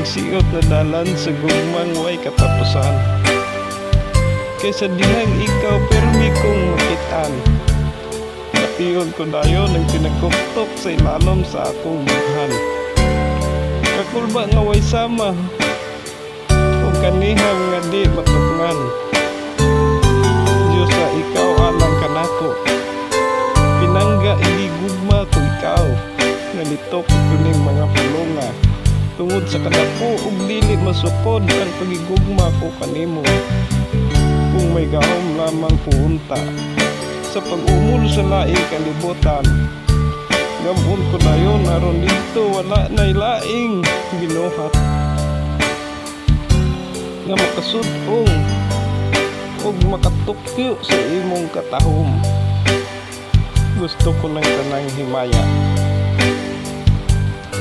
siot na dalan sa gugmang way katapusan. Kaysa dihang ikaw permi kong makitaan, napiyon ko dayon ang pinagkuktok sa ilalom sa akong buhan. Kakulba nga way sama o kanihang nga di matukngan. Diyos sa ikaw alang kanako, pinangga igigugma ko ikaw, nga litok kuning mga pulunga. Tungod sa kadapo ug dili masukod ang pagigugma ko kanimo. Kung may gahom lamang puunta sa pag-umul sa laing kalibutan, gamon ko dayon aron dito wala nay laing ginuhat nga makasudong ug makatukyo sa imong katahom. Gusto ko ng tanang himaya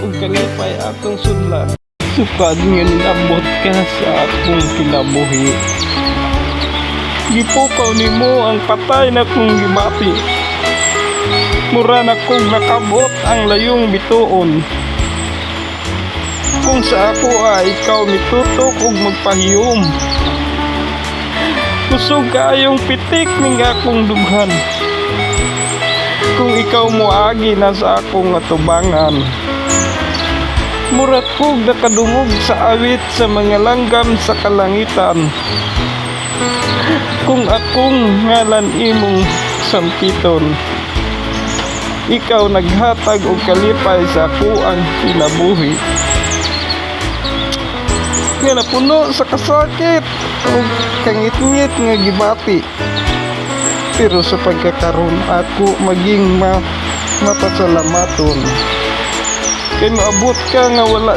ug kalipay akong sudlan, sukad nga nilabot ka sa akong kinabuhi. Gipukaw nimo ang patay na kong gimati, mura na kong nakabot ang layong bituon. Kung sa ako ikaw mitutok ug magpahiyom, kusog kaayong pitik ning akong dughan. Kung ikaw moagi na sa akong atubangan, murat kog nakadungog sa awit sa mga langgam sa kalangitan. Kung akong ngalan imong sampiton, ikaw naghatag og kalipay sa akuang kinabuhi. Nga napuno sa kasakit o kangit-ngit nga gibati, pero sa pagkakaroon ako maging mapasalamaton. Kay maabot ka nga wala